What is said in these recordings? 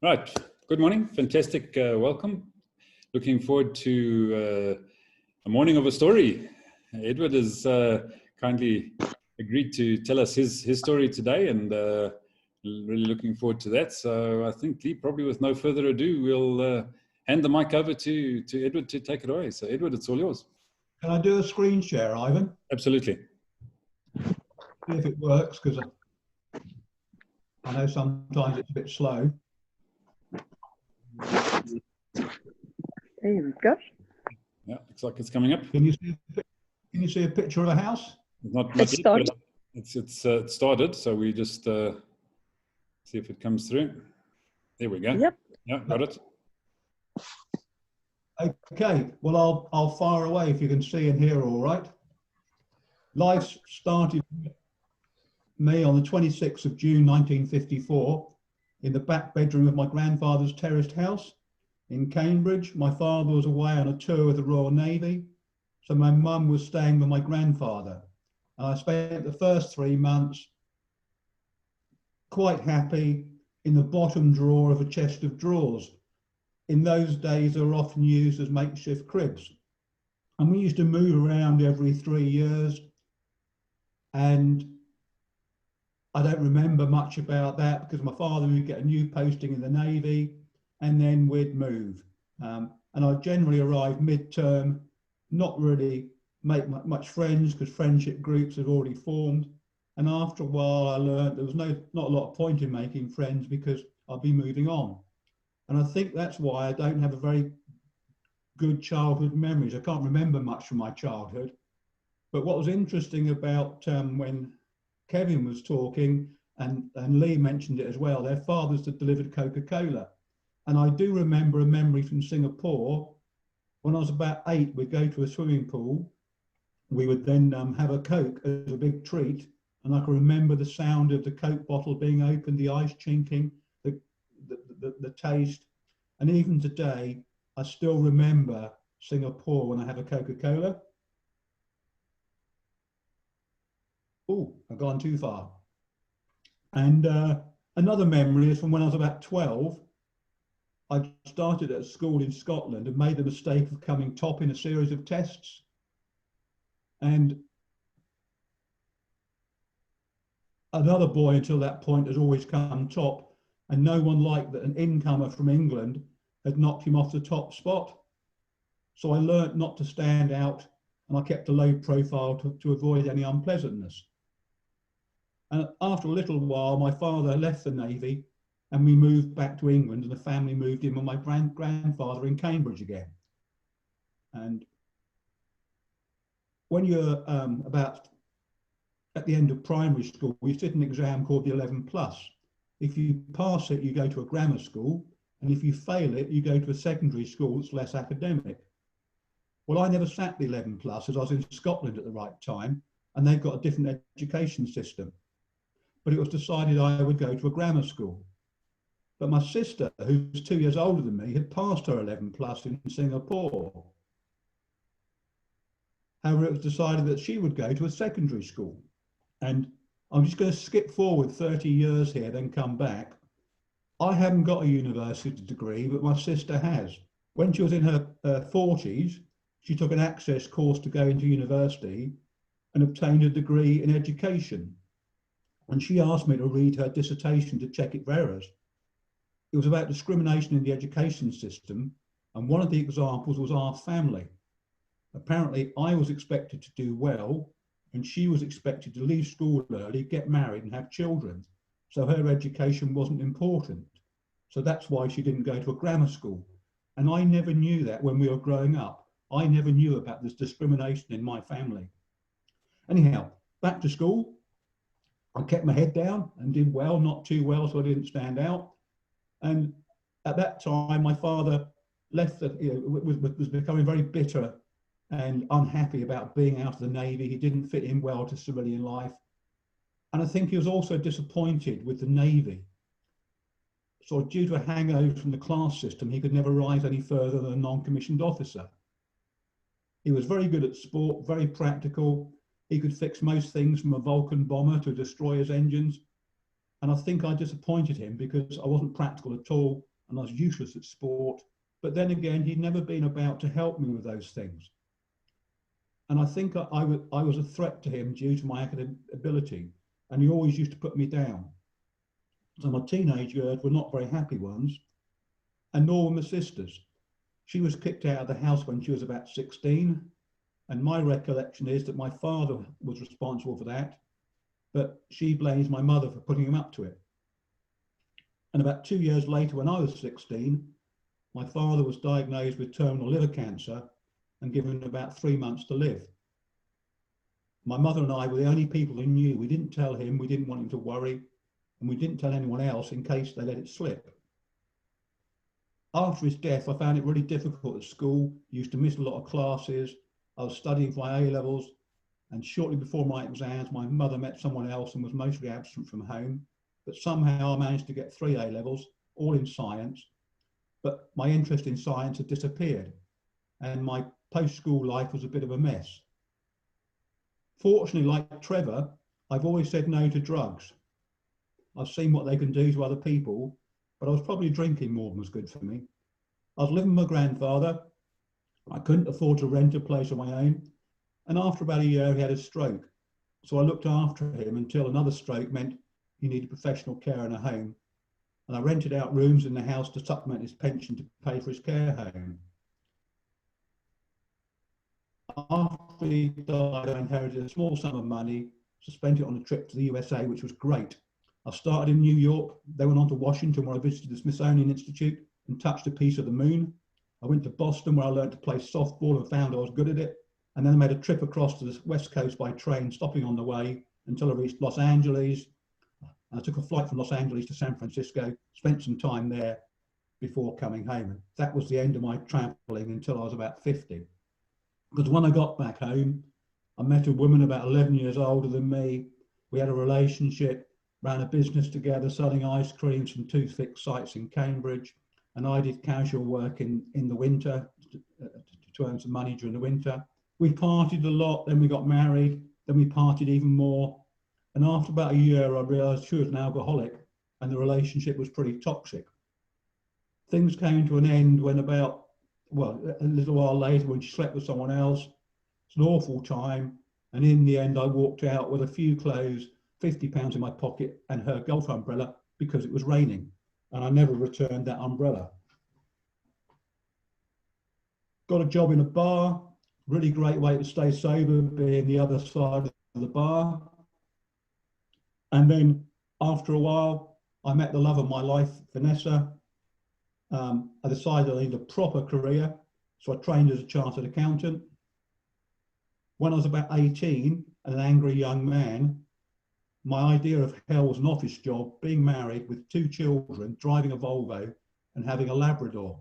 Right. Good morning. Fantastic. Welcome. Looking forward to a morning of a story. Edward has kindly agreed to tell us his story today, and really looking forward to that. So I think, Lee, probably with no further ado, we'll hand the mic over to Edward to take it away. So Edward, it's all yours. Can I do a screen share, Ivan? Absolutely. See if it works, because I know sometimes it's a bit slow. There you go. Yeah, looks like it's coming up. Can you see a picture of a house? Not It's yet, started. but it started, so we just see if it comes through. There we go. Yep. Yeah, got it. Okay, well, I'll fire away if you can see and hear all right. Life started me on the 26th of June 1954 in the back bedroom of my grandfather's terraced house in Cambridge. My father was away on a tour with the Royal Navy, so my mum was staying with my grandfather. And I spent the first 3 months quite happy in the bottom drawer of a chest of drawers. In those days, they were often used as makeshift cribs. And we used to move around every 3 years. And I don't remember much about that because my father would get a new posting in the Navy and then we'd move. And I'd generally arrive mid-term, not really make much friends because friendship groups had already formed. And after a while, I learned there was not a lot of point in making friends because I'd be moving on. And I think that's why I don't have a very good childhood memories. I can't remember much from my childhood. But what was interesting about when Kevin was talking, and Lee mentioned it as well, their fathers had delivered Coca-Cola. And I do remember a memory from Singapore. When I was about 8, we'd go to a swimming pool. We would then have a Coke as a big treat. And I can remember the sound of the Coke bottle being opened, the ice chinking, the taste. And even today, I still remember Singapore when I have a Coca-Cola. Oh, I've gone too far. And another memory is from when I was about 12. I started at a school in Scotland and made the mistake of coming top in a series of tests. And another boy until that point has always come top, and no one liked that an incomer from England had knocked him off the top spot. So I learnt not to stand out, and I kept a low profile to avoid any unpleasantness. And after a little while, my father left the Navy and we moved back to England, and the family moved in with my grandfather in Cambridge again. And when you're about at the end of primary school, we sit an exam called the 11 plus. If you pass it, you go to a grammar school, and if you fail it, you go to a secondary school that's less academic. Well, I never sat the 11 plus as I was in Scotland at the right time, and they've got a different education system. But it was decided I would go to a grammar school. But my sister, who's 2 years older than me, had passed her 11 plus in Singapore. However, it was decided that she would go to a secondary school. And I'm just going to skip forward 30 years here, then come back. I haven't got a university degree, but my sister has. When she was in her 40s, she took an access course to go into university and obtained a degree in education. And she asked me to read her dissertation to check it for errors. It was about discrimination in the education system, and one of the examples was our family. Apparently, I was expected to do well, and she was expected to leave school early, get married, and have children. So her education wasn't important. So that's why she didn't go to a grammar school. And I never knew that when we were growing up. I never knew about this discrimination in my family. Anyhow, back to school. I kept my head down and did well, not too well, so I didn't stand out. And at that time, my father left, was becoming very bitter and unhappy about being out of the Navy. He didn't fit in well to civilian life. And I think he was also disappointed with the Navy. So due to a hangover from the class system, he could never rise any further than a non-commissioned officer. He was very good at sport, very practical. He could fix most things from a Vulcan bomber to a destroyer's engines. And I think I disappointed him because I wasn't practical at all. and I was useless at sport. But then again, he'd never been about to help me with those things. And I think I was a threat to him due to my academic ability, and he always used to put me down. So my teenage years were not very happy ones, and nor were my sisters. She was kicked out of the house when she was about 16, and my recollection is that my father was responsible for that, but she blames my mother for putting him up to it. And about 2 years later, when I was 16, my father was diagnosed with terminal liver cancer and given about 3 months to live. My mother and I were the only people who knew. We didn't tell him, we didn't want him to worry, and we didn't tell anyone else in case they let it slip. After his death, I found it really difficult at school. I used to miss a lot of classes. I was studying for my A-levels, and shortly before my exams, my mother met someone else and was mostly absent from home. But somehow I managed to get 3 A-levels, all in science. But my interest in science had disappeared, and my post-school life was a bit of a mess. Fortunately, like Trevor, I've always said no to drugs. I've seen what they can do to other people, but I was probably drinking more than was good for me. I was living with my grandfather. I couldn't afford to rent a place of my own. And after about a year, he had a stroke. So I looked after him until another stroke meant he needed professional care in a home. And I rented out rooms in the house to supplement his pension to pay for his care home. After he died, I inherited a small sum of money, so spent it on a trip to the USA, which was great. I started in New York, then went on to Washington, where I visited the Smithsonian Institute and touched a piece of the moon. I went to Boston, where I learned to play softball and found I was good at it. And then I made a trip across to the West Coast by train, stopping on the way until I reached Los Angeles. I took a flight from Los Angeles to San Francisco, spent some time there before coming home. And that was the end of my traveling until I was about 50. Because when I got back home, I met a woman about 11 years older than me. We had a relationship, ran a business together, selling ice creams from toothpick sites in Cambridge. And I did casual work in the winter to earn some money during the winter. We partied a lot, then we got married, then we partied even more. And after about a year, I realized she was an alcoholic and the relationship was pretty toxic. Things came to an end when a little while later when she slept with someone else. It's an awful time. And in the end, I walked out with a few clothes, £50 in my pocket and her golf umbrella because it was raining. And I never returned that umbrella. Got a job in a bar, really great way to stay sober, being the other side of the bar. And then after a while, I met the love of my life, Vanessa. I decided I needed a proper career, so I trained as a chartered accountant. When I was about 18 and an angry young man, my idea of hell was an office job, being married with 2 children, driving a Volvo and having a Labrador.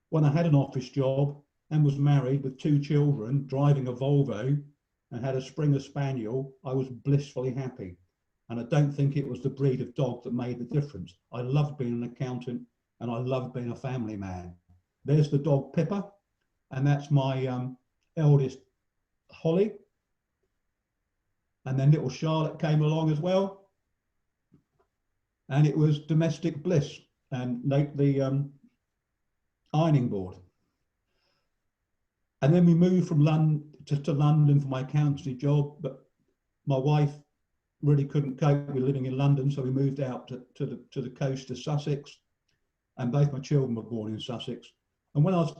When I had an office job and was married with 2 children, driving a Volvo and had a Springer Spaniel, I was blissfully happy. And I don't think it was the breed of dog that made the difference. I loved being an accountant and I loved being a family man. There's the dog Pippa, and that's my eldest Holly. And then little Charlotte came along as well. And it was domestic bliss and the ironing board. And then we moved from London to London for my accountancy job, but my wife really couldn't cope with living in London, so we moved out to the coast of Sussex, and both my children were born in Sussex. And when I was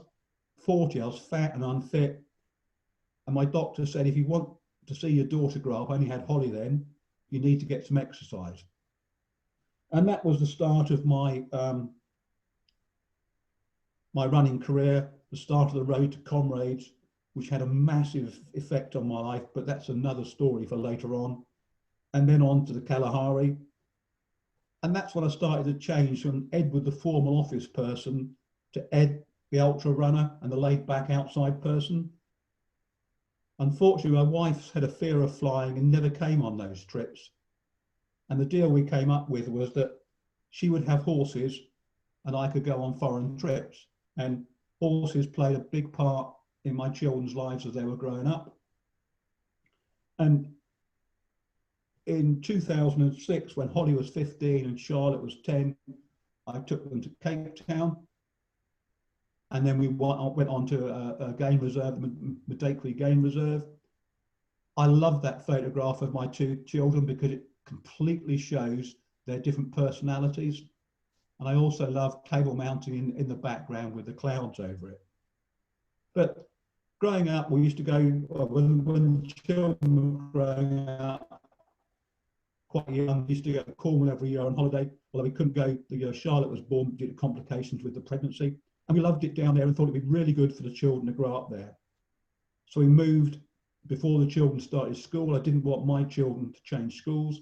40, I was fat and unfit, and my doctor said, if you want to see your daughter grow up, I only had Holly then, you need to get some exercise. And that was the start of my my running career, the start of the road to Comrades, which had a massive effect on my life, but that's another story for later on. And then on to the Kalahari. And that's when I started to change from Edward, the formal office person, to Ed, the ultra runner and the laid back outside person. Unfortunately, my wife had a fear of flying and never came on those trips. And the deal we came up with was that she would have horses and I could go on foreign trips. And horses played a big part in my children's lives as they were growing up. And in 2006, when Holly was 15 and Charlotte was 10, I took them to Cape Town, and then we went on to a game reserve, the Madakri Game Reserve. I love that photograph of my two children because it completely shows their different personalities. And I also love cable mounting in the background with the clouds over it. But growing up, we used to go, when children were growing up, quite young, we used to go to Cornwall every year on holiday, although we couldn't go the year Charlotte was born due to complications with the pregnancy. And we loved it down there and thought it'd be really good for the children to grow up there. So we moved before the children started school. I didn't want my children to change schools.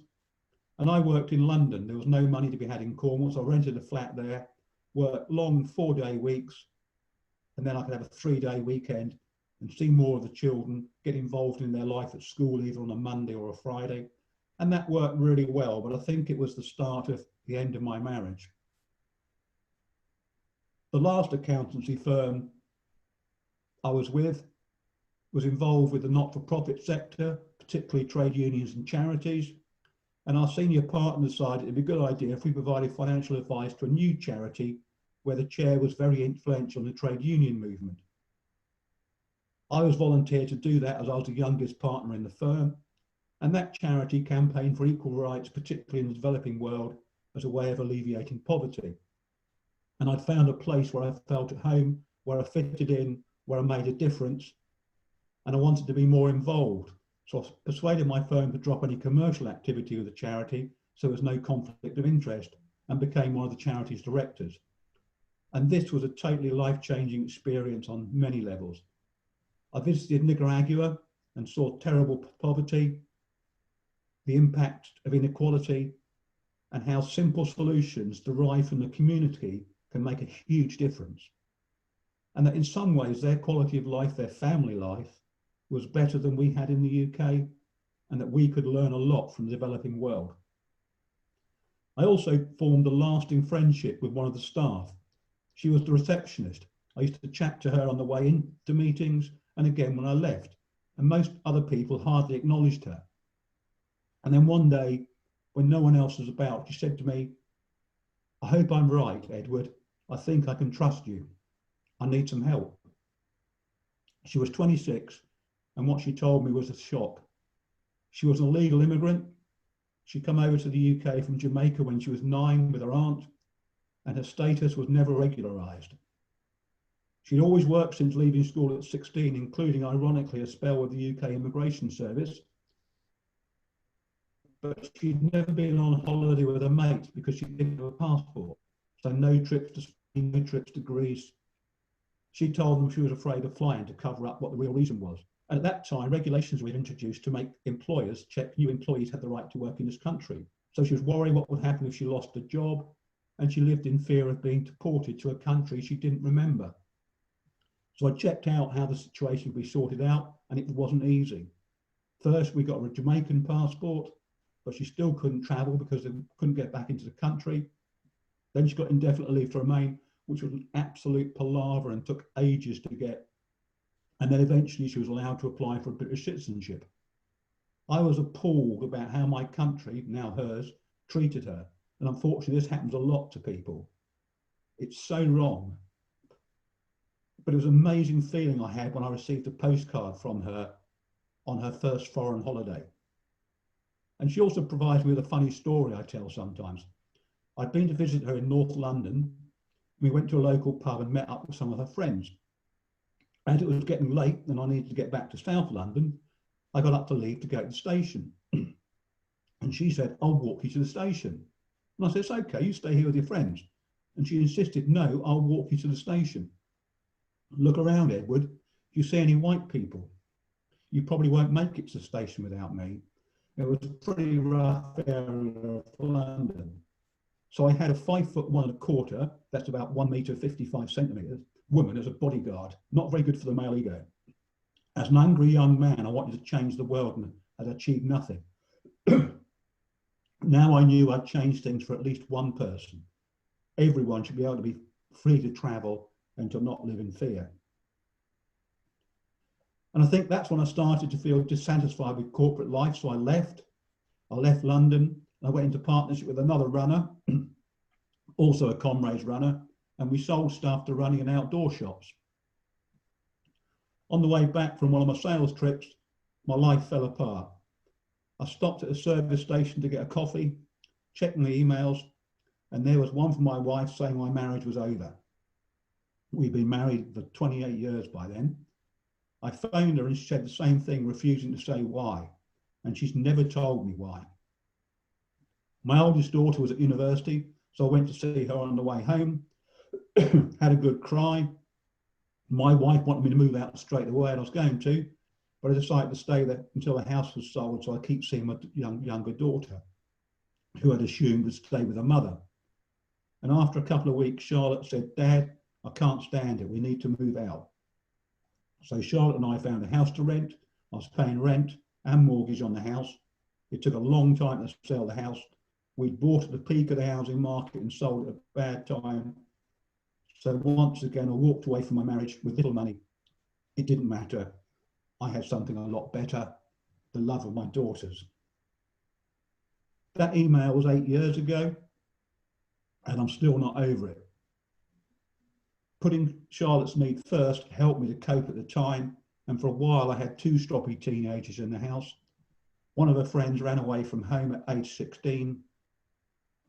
And I worked in London. There was no money to be had in Cornwall, so I rented a flat there, worked long 4-day weeks, and then I could have a 3-day weekend and see more of the children, get involved in their life at school, either on a Monday or a Friday. And that worked really well, but I think it was the start of the end of my marriage. The last accountancy firm I was with was involved with the not-for-profit sector, particularly trade unions and charities. And our senior partner decided it'd be a good idea if we provided financial advice to a new charity where the chair was very influential in the trade union movement. I was volunteered to do that as I was the youngest partner in the firm. And that charity campaigned for equal rights, particularly in the developing world, as a way of alleviating poverty. And I'd found a place where I felt at home, where I fitted in, where I made a difference. And I wanted to be more involved. So I persuaded my firm to drop any commercial activity with the charity so there was no conflict of interest, and became one of the charity's directors. And this was a totally life-changing experience on many levels. I visited Nicaragua and saw terrible poverty, the impact of inequality, and how simple solutions derived from the community can make a huge difference. And that in some ways their quality of life, their family life, was better than we had in the UK, and that we could learn a lot from the developing world. I also formed a lasting friendship with one of the staff. She was the receptionist. I used to chat to her on the way into meetings and again when I left, and most other people hardly acknowledged her. And then one day, when no one else was about, she said to me, "I hope I'm right, Edward. I think I can trust you. I need some help." She was 26, and what she told me was a shock. She was an illegal immigrant. She'd come over to the UK from Jamaica when she was 9 with her aunt, and her status was never regularised. She'd always worked since leaving school at 16, including, ironically, a spell with the UK Immigration Service. But she'd never been on holiday with her mates because she didn't have a passport. So no trips to Spain, no trips to Greece. She told them she was afraid of flying to cover up what the real reason was. And at that time, regulations were introduced to make employers check new employees had the right to work in this country. So she was worried what would happen if she lost a job, and she lived in fear of being deported to a country she didn't remember. So I checked out how the situation would be sorted out, and it wasn't easy. First, we got her a Jamaican passport, but she still couldn't travel because they couldn't get back into the country. Then she got indefinite leave to remain, which was an absolute palaver and took ages to get. And then eventually she was allowed to apply for British citizenship. I was appalled about how my country, now hers, treated her. And unfortunately, this happens a lot to people. It's so wrong. But it was an amazing feeling I had when I received a postcard from her on her first foreign holiday. And she also provides me with a funny story I tell sometimes. I'd been to visit her in North London. We went to a local pub and met up with some of her friends. As it was getting late and I needed to get back to South London, I got up to leave to go to the station. And she said, "I'll walk you to the station." And I said, "It's okay, you stay here with your friends." And she insisted, "No, I'll walk you to the station." "Look around, Edward. If you see any white people, you probably won't make it to the station without me." It was a pretty rough area of London. So I had a 5'1¼ that's about 1 metre 55 centimetres, woman as a bodyguard, not very good for the male ego. As an angry young man, I wanted to change the world and had achieved nothing. Now I knew I'd changed things for at least one person. Everyone should be able to be free to travel and to not live in fear. And I think that's when I started to feel dissatisfied with corporate life. So I left London, I went into partnership with another runner, also a comrades runner, and we sold stuff to running and outdoor shops. On the way back from one of my sales trips, my life fell apart. I stopped at a service station to get a coffee, checked my emails, and there was one from my wife saying my marriage was over. We'd been married for 28 years by then. I phoned her and she said the same thing, refusing to say why. And she's never told me why. My oldest daughter was at university, so I went to see her on the way home, had a good cry. My wife wanted me to move out straight away, and I was going to, but I decided to stay there until the house was sold, so I keep seeing my younger daughter, who had assumed to stay with her mother. And after a couple of weeks, Charlotte said, "Dad, I can't stand it. We need to move out." So Charlotte and I found a house to rent. I was paying rent and mortgage on the house. It took a long time to sell the house. We'd bought at the peak of the housing market and sold at a bad time. So once again, I walked away from my marriage with little money. It didn't matter. I had something a lot better, the love of my daughters. That email was 8 years ago, and I'm still not over it. Putting Charlotte's needs first helped me to cope at the time, and for a while I had 2 stroppy teenagers in the house. One of her friends ran away from home at age 16,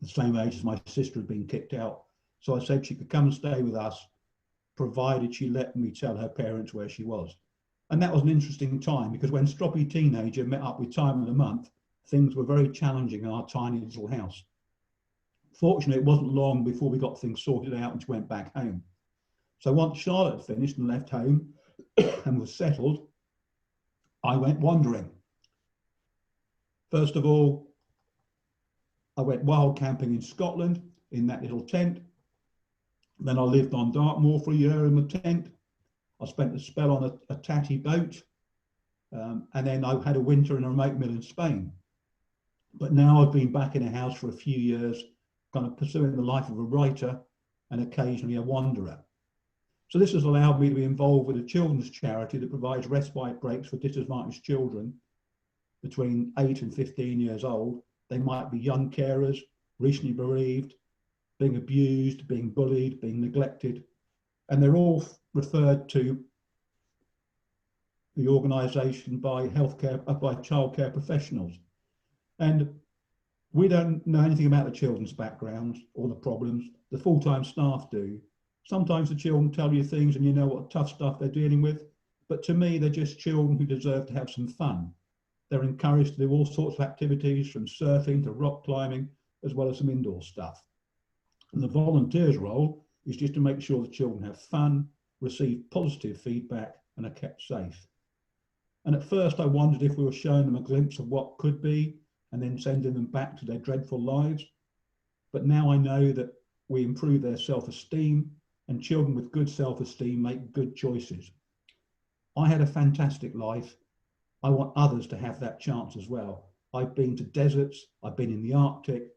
the same age as my sister had been kicked out. So I said she could come and stay with us, provided she let me tell her parents where she was. And that was an interesting time, because when stroppy teenager met up with time of the month, things were very challenging in our tiny little house. Fortunately, it wasn't long before we got things sorted out and she went back home. So once Charlotte finished and left home and was settled, I went wandering. First of all, I went wild camping in Scotland in that little tent. Then I lived on Dartmoor for a year in the tent. I spent a spell on a tatty boat. And then I had a winter in a remote mill in Spain. But now I've been back in a house for a few years, kind of pursuing the life of a writer and occasionally a wanderer. So this has allowed me to be involved with a children's charity that provides respite breaks for disadvantaged children between 8 and 15 years old. They might be young carers, recently bereaved, being abused, being bullied, being neglected, and they're all referred to the organisation by childcare professionals. And we don't know anything about the children's backgrounds or the problems. The full-time staff do. Sometimes the children tell you things and you know what tough stuff they're dealing with. But to me, they're just children who deserve to have some fun. They're encouraged to do all sorts of activities, from surfing to rock climbing, as well as some indoor stuff. And the volunteers' role is just to make sure the children have fun, receive positive feedback, and are kept safe. And at first I wondered if we were showing them a glimpse of what could be and then sending them back to their dreadful lives. But now I know that we improve their self-esteem, and children with good self-esteem make good choices. I had a fantastic life. I want others to have that chance as well. I've been to deserts, I've been in the Arctic,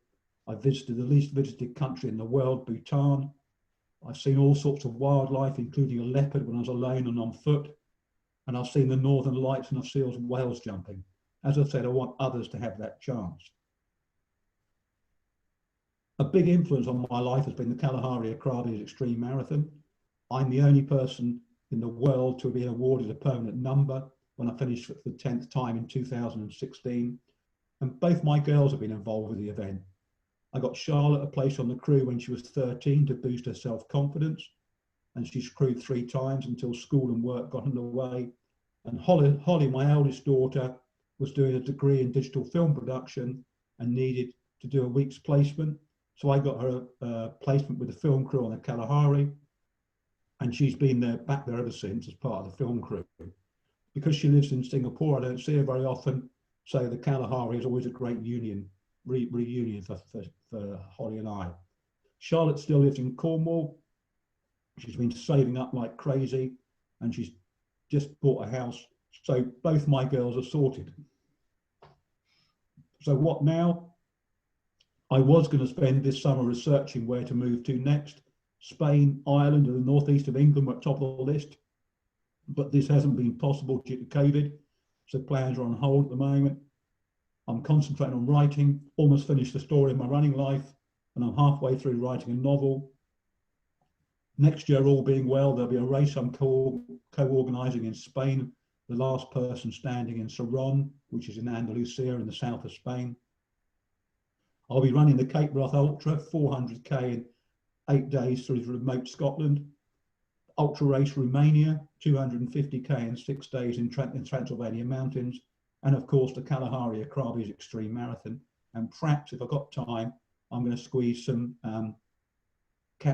I've visited the least visited country in the world, Bhutan. I've seen all sorts of wildlife, including a leopard when I was alone and on foot. And I've seen the northern lights and I've seen whales jumping. As I said, I want others to have that chance. A big influence on my life has been the Kalahari Akrabi's Extreme Marathon. I'm the only person in the world to be awarded a permanent number when I finished for the 10th time in 2016. And both my girls have been involved with the event. I got Charlotte a place on the crew when she was 13 to boost her self-confidence. And she's crewed 3 times until school and work got in the way. And Holly, my eldest daughter, was doing a degree in digital film production and needed to do a week's placement. So I got her a placement with the film crew on the Kalahari, and she's been back there ever since as part of the film crew. Because she lives in Singapore, I don't see her very often, so the Kalahari is always a great reunion for Holly and I. Charlotte still lives in Cornwall. She's been saving up like crazy, and she's just bought a house. So both my girls are sorted. So what now? I was going to spend this summer researching where to move to next. Spain, Ireland, and the northeast of England were at the top of the list, but this hasn't been possible due to COVID, so plans are on hold at the moment. I'm concentrating on writing, almost finished the story of my running life, and I'm halfway through writing a novel. Next year, all being well, there'll be a race I'm co-organising in Spain, the last person standing in Sarron, which is in Andalusia in the south of Spain. I'll be running the Cape Wrath Ultra, 400k in 8 days through remote Scotland. Ultra Race Romania, 250k in 6 days in Transylvania mountains. And of course, the Kalahari Akrabi's Extreme Marathon. And perhaps, if I've got time, I'm going to squeeze some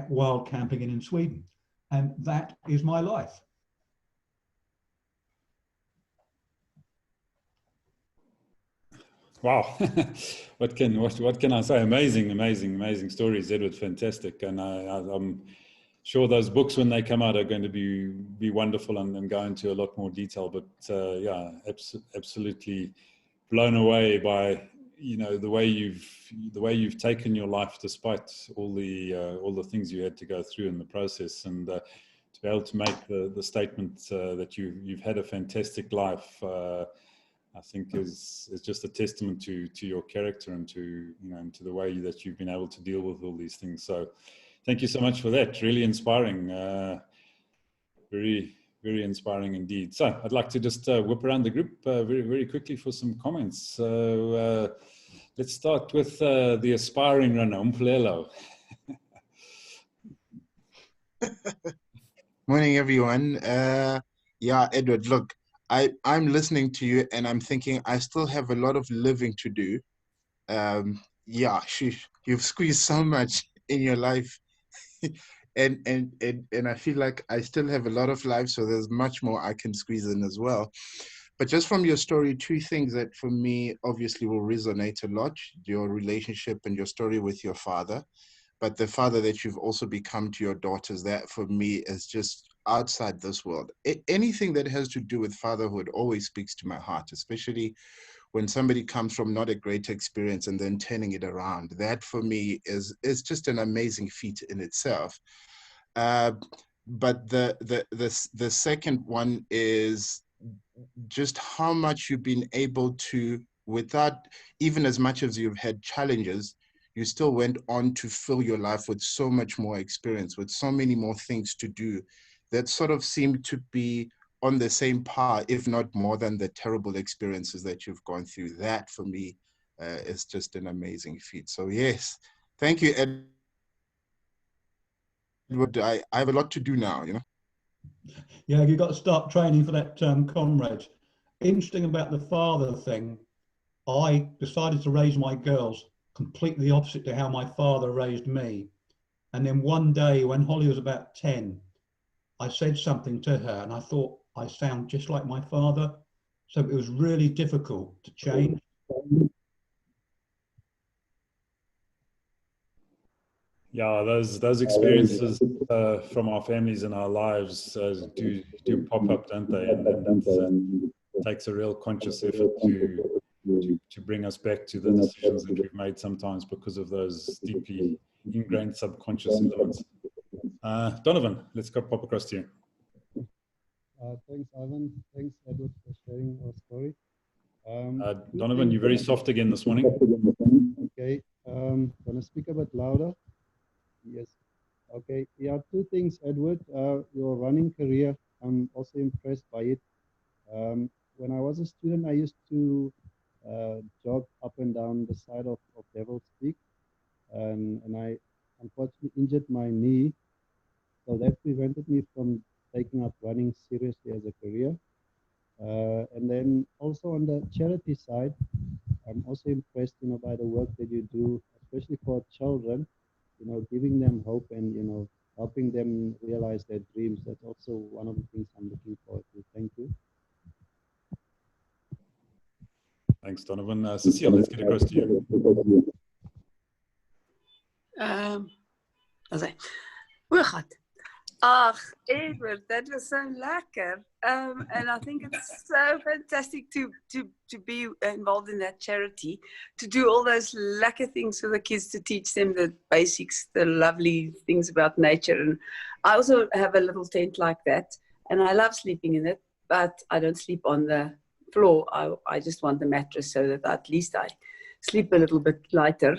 wild camping in Sweden. And that is my life. Wow, what can I say? Amazing stories, Edward. Fantastic, and I'm sure those books, when they come out, are going to be wonderful and go into a lot more detail. But yeah, absolutely blown away by the way you've taken your life despite all the things you had to go through in the process, and to be able to make the statement that you've had a fantastic life. I think is just a testament to your character and to to the way that you've been able to deal with all these things. So thank you so much for that. Really inspiring. Very inspiring indeed. So I'd like to just whip around the group very quickly for some comments. So let's start with the aspiring runner, Umphlelo. Morning, everyone. Yeah, Edward, look, I'm listening to you and I'm thinking I still have a lot of living to do. Yeah, you've squeezed so much in your life. and I feel like I still have a lot of life, so there's much more I can squeeze in as well. But just from your story, two things that for me obviously will resonate a lot: your relationship and your story with your father, but the father that you've also become to your daughters. That for me is just outside this world. Anything that has to do with fatherhood always speaks to my heart, especially when somebody comes from not a great experience and then turning it around. That for me is just an amazing feat in itself. But the second one is just how much you've been able to, without even as much as you've had challenges, you still went on to fill your life with so much more experience, with so many more things to do that sort of seem to be on the same par, if not more than the terrible experiences that you've gone through. That for me is just an amazing feat. So yes, thank you, Edward. I have a lot to do now, Yeah, you've got to start training for that, comrades. Interesting about the father thing, I decided to raise my girls completely opposite to how my father raised me. And then one day when Holly was about 10, I said something to her and I thought I sound just like my father. So it was really difficult to change. Yeah, those experiences from our families and our lives do pop up, don't they? And it takes a real conscious effort to bring us back to the decisions that we've made sometimes because of those deeply ingrained subconscious elements. Donovan, let's pop across to you. Thanks, Ivan. Thanks, Edward, for sharing our story. Donovan, you're very soft again this morning. Okay, gonna speak a bit louder. Yes. Okay. Yeah, two things, Edward. Your running career, I'm also impressed by it. When I was a student, I used to jog up and down the side of Devil's Peak, and I unfortunately injured my knee, so that prevented me from taking up running seriously as a career. And then also on the charity side, I'm also impressed, by the work that you do, especially for children, giving them hope and, helping them realize their dreams. That's also one of the things I'm looking forward to. Thank you. Thanks, Donovan. Cecile, let's get across to you. Edward, that was so lekker. And I think it's so fantastic to be involved in that charity, to do all those lekker things for the kids, to teach them the basics, the lovely things about nature. And I also have a little tent like that, and I love sleeping in it, but I don't sleep on the floor. I just want the mattress so that at least I sleep a little bit lighter.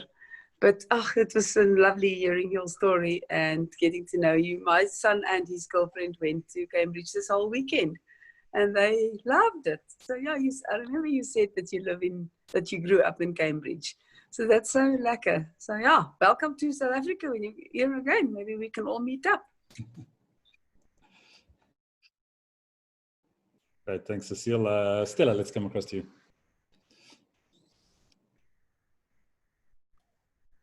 But it was so lovely hearing your story and getting to know you. My son and his girlfriend went to Cambridge this whole weekend, and they loved it. So yeah, I remember you said that you grew up in Cambridge. So that's so lekker. So yeah, welcome to South Africa when you're here again. Maybe we can all meet up. Right, thanks, Cecile. Stella, let's come across to you.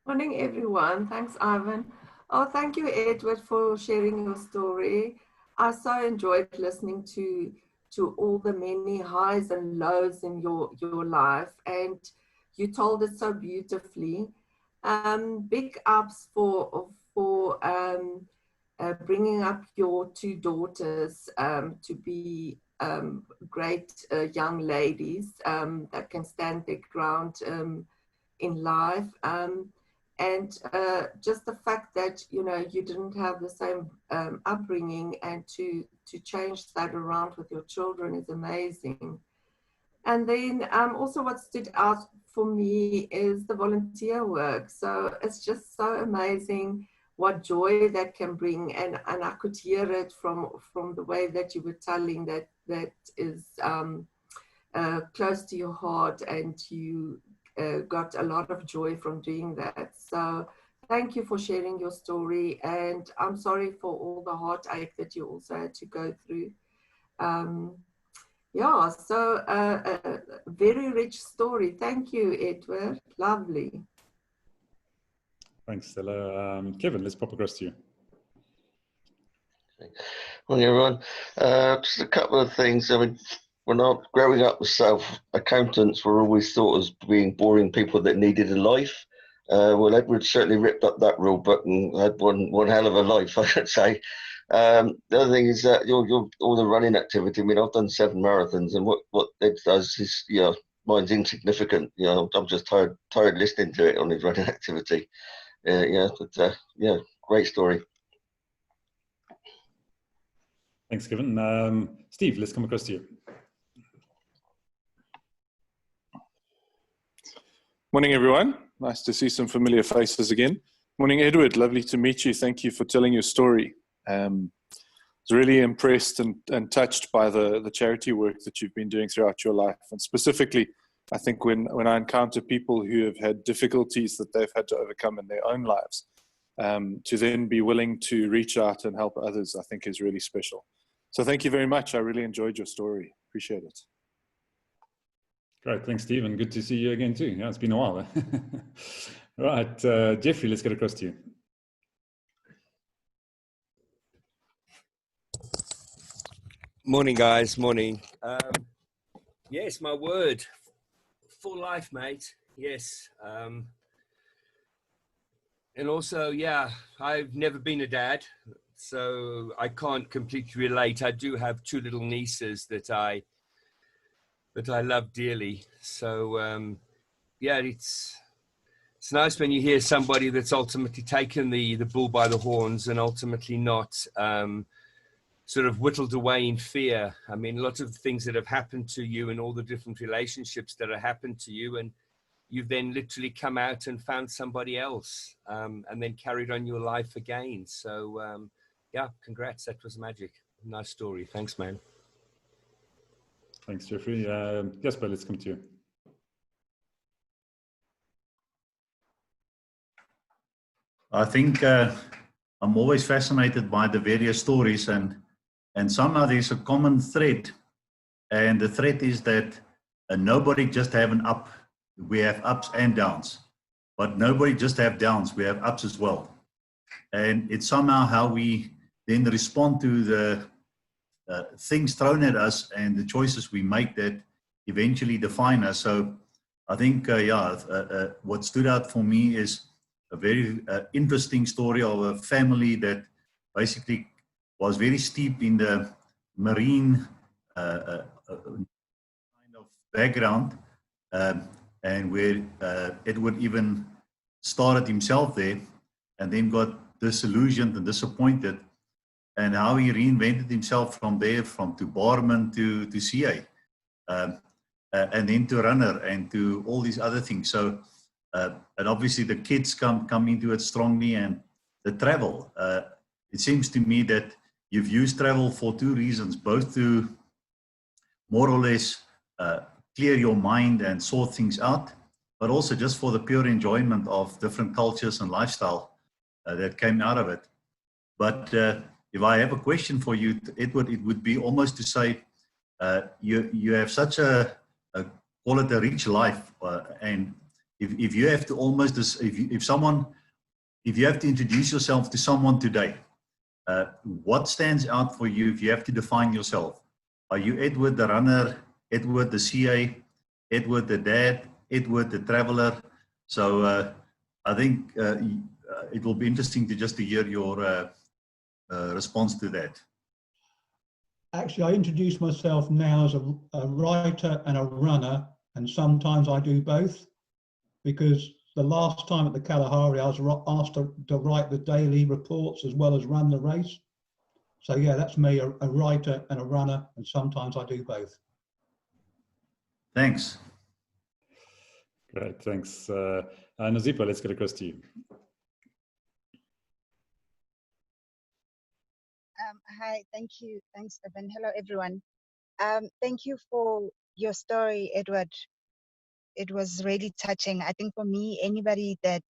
Morning, everyone. Thanks, Ivan. Oh, thank you, Edward, for sharing your story. I so enjoyed listening to all the many highs and lows in your life, and you told it so beautifully. Big ups for bringing up your two daughters to be great young ladies that can stand their ground in life. And just the fact that, you know, you didn't have the same upbringing, and to change that around with your children is amazing. And then also what stood out for me is the volunteer work. So it's just so amazing what joy that can bring. And I could hear it from the way that you were telling that is close to your heart, and you got a lot of joy from doing that. So thank you for sharing your story, and I'm sorry for all the heartache that you also had to go through. Yeah, so a very rich story. Thank you, Edward. Lovely. Thanks, Stella. Kevin, let's pop across to you. Morning, everyone. Just a couple of things. I mean, when I was growing up myself, accountants were always thought as being boring people that needed a life. Well, Edward certainly ripped up that rule book and had one hell of a life, I should say. The other thing is that all the running activity. I mean, I've done 7 marathons, and what Ed does is, you know, mine's insignificant. You know, I'm just tired listening to it on his running activity. Yeah, great story. Thanks, Kevin. Steve, let's come across to you. Morning, everyone. Nice to see some familiar faces again. Morning, Edward. Lovely to meet you. Thank you for telling your story. I was really impressed and touched by the charity work that you've been doing throughout your life. And specifically, I think when I encounter people who have had difficulties that they've had to overcome in their own lives, to then be willing to reach out and help others, I think is really special. So thank you very much. I really enjoyed your story. Appreciate it. Great, thanks, Steve, and good to see you again too. Yeah, it's been a while. Right, Jeffrey, let's get across to you. Morning, guys. Morning. Yes, my word. Full life, mate. Yes. And also, yeah, I've never been a dad, so I can't completely relate. I do have 2 little nieces that I love dearly. So, yeah, it's nice when you hear somebody that's ultimately taken the bull by the horns and ultimately not sort of whittled away in fear. I mean, a lot of the things that have happened to you and all the different relationships that have happened to you, and you've then literally come out and found somebody else, and then carried on your life again. So, yeah, congrats. That was magic. Nice story. Thanks, man. Thanks, Jeffrey. Jesper, let's come to you. I think I'm always fascinated by the various stories, and somehow there's a common thread, and the thread is that nobody just have an up. We have ups and downs, but nobody just have downs. We have ups as well, and it's somehow how we then respond to the things thrown at us and the choices we make that eventually define us. So I think, what stood out for me is a very interesting story of a family that basically was very steep in the marine kind of background, and where Edward even started himself there and then got disillusioned and disappointed, and how he reinvented himself from there, to barman to CA, and then to runner and to all these other things. So and obviously the kids come into it strongly, and the travel. It seems to me that you've used travel for two reasons, both to more or less clear your mind and sort things out, but also just for the pure enjoyment of different cultures and lifestyle that came out of it. But if I have a question for you, Edward, it would be almost to say, you have such a call it a rich life, and if you have to almost, if you have to introduce yourself to someone today, what stands out for you if you have to define yourself? Are you Edward the runner, Edward the CA, Edward the dad, Edward the traveler? So I think it will be interesting to hear your response to that. Actually, I introduce myself now as a writer and a runner, and sometimes I do both, because the last time at the Kalahari I was asked to write the daily reports as well as run the race. So yeah, that's me, a writer and a runner, and sometimes I do both. Thanks. Great, thanks. Nazipa, let's get across to you. Hi, thank you. Thanks, Evan. Hello, everyone. Thank you for your story, Edward. It was really touching. I think for me, anybody that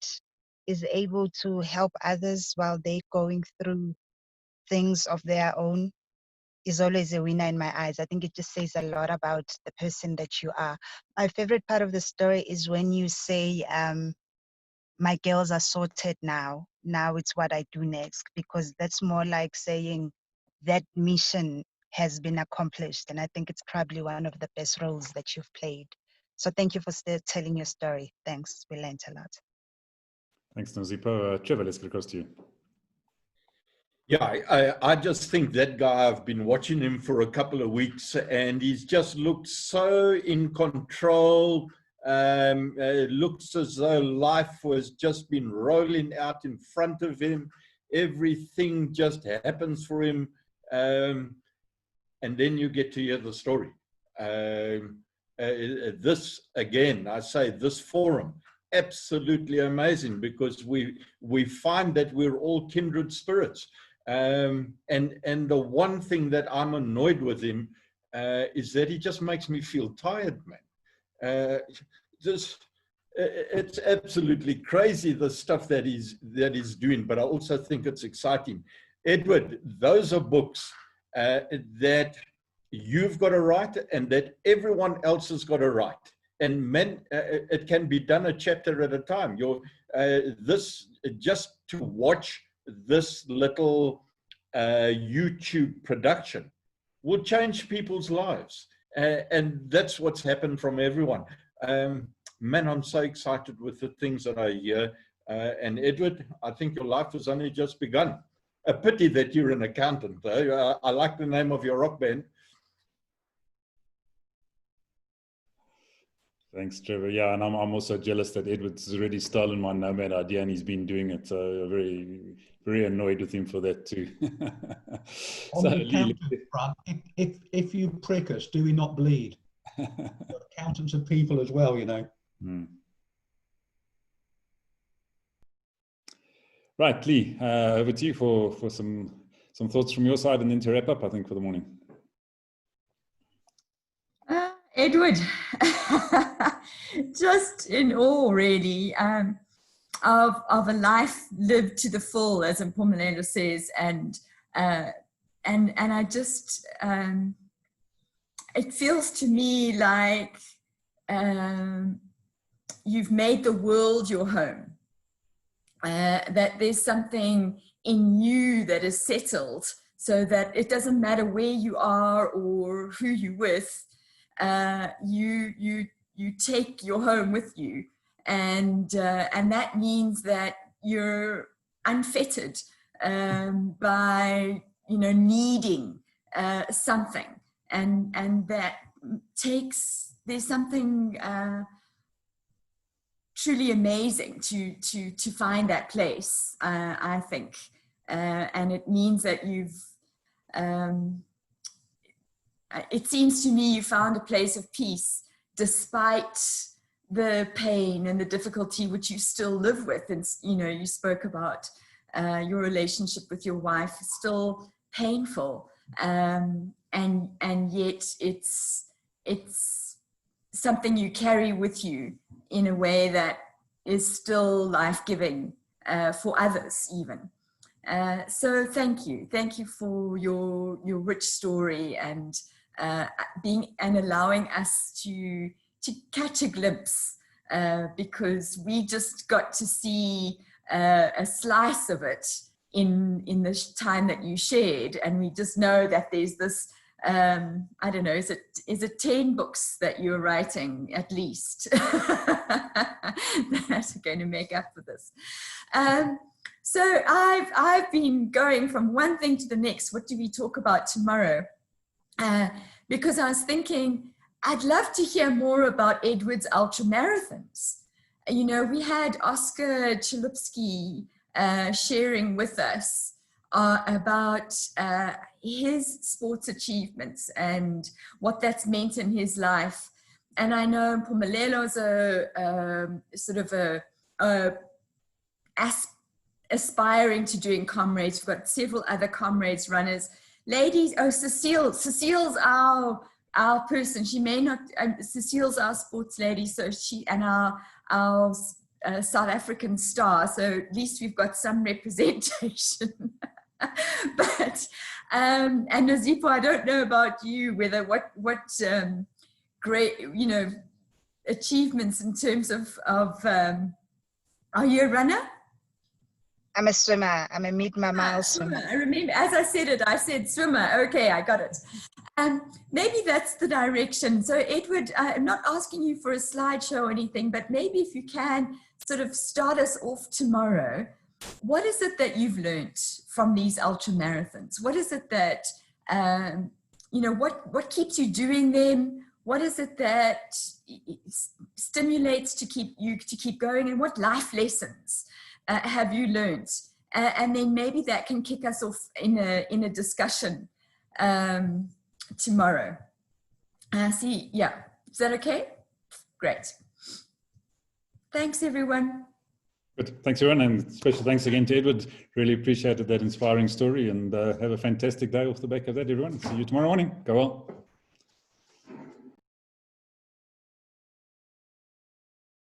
is able to help others while they're going through things of their own is always a winner in my eyes. I think it just says a lot about the person that you are. My favorite part of the story is when you say, my girls are sorted now. Now it's what I do next, because that's more like saying that mission has been accomplished. And I think it's probably one of the best roles that you've played. So thank you for still telling your story. Thanks. We learned a lot. Thanks, Nazipa. Trevor, let's get across to you. Yeah, I just think that guy, I've been watching him for a couple of weeks, and he's just looked so in control. It looks as though life was just been rolling out in front of him. Everything just happens for him. And then you get to hear the story. This, again, I say this forum, absolutely amazing, because we find that we're all kindred spirits. And the one thing that I'm annoyed with him is that he just makes me feel tired, man. It's absolutely crazy, the stuff that he's doing, but I also think it's exciting. Edward, those are books that you've got to write and that everyone else has got to write. And it can be done a chapter at a time. Just to watch this little YouTube production will change people's lives. And that's what's happened from everyone. Man, I'm so excited with the things that I hear. And Edward, I think your life has only just begun. A pity that you're an accountant, though. I like the name of your rock band. Thanks, Trevor. Yeah, and I'm also jealous that Edward's already stolen my nomad idea and he's been doing it. So I'm very, very annoyed with him for that too. On the accountant front, if you prick us, do we not bleed? Accountants are people as well, you know. Right, Lee, over to you for some thoughts from your side and then to wrap up, I think, for the morning. Edward, just in awe, really, of a life lived to the full, as Mpumelelo says, and I just, it feels to me like you've made the world your home, that there's something in you that is settled, so that it doesn't matter where you are or who you're with. You take your home with you, and that means that you're unfettered by needing something, and that there's something truly amazing to find that place, I think, and it means that you've. It seems to me you found a place of peace despite the pain and the difficulty which you still live with. And, you know, you spoke about your relationship with your wife is still painful. And yet it's something you carry with you in a way that is still life-giving for others even. So thank you for your rich story and allowing us to catch a glimpse, because we just got to see a slice of it in the time that you shared, and we just know that there's this I don't know, is it 10 books that you're writing at least that are going to make up for this. So I've been going from one thing to the next. What do we talk about tomorrow? Because I was thinking I'd love to hear more about Edward's ultramarathons. You know, we had Oscar Chalupsky sharing with us about his sports achievements and what that's meant in his life. And I know Mpumelelo's sort of aspiring to doing comrades. We've got several other comrades runners. Ladies, Cecile's our person. She may not, Cecile's our sports lady, so she, and our South African star, so at least we've got some representation. But and Nazipo, I don't know about you, whether what great, you know, achievements in terms of are you a runner? I'm a swimmer. I'm a mid-mile swimmer. I remember, as I said it, I said swimmer. Okay, I got it. Maybe that's the direction. So Edward, I'm not asking you for a slideshow or anything, but maybe if you can sort of start us off tomorrow. What is it that you've learned from these ultra marathons? What is it that, you know, what keeps you doing them? What is it that stimulates to keep going? And what life lessons have you learned? And then maybe that can kick us off in a discussion tomorrow. See, yeah, is that okay? Great. Thanks, everyone. Good. Thanks, everyone, and special thanks again to Edward. Really appreciated that inspiring story, and have a fantastic day off the back of that, everyone. See you tomorrow morning. Go well.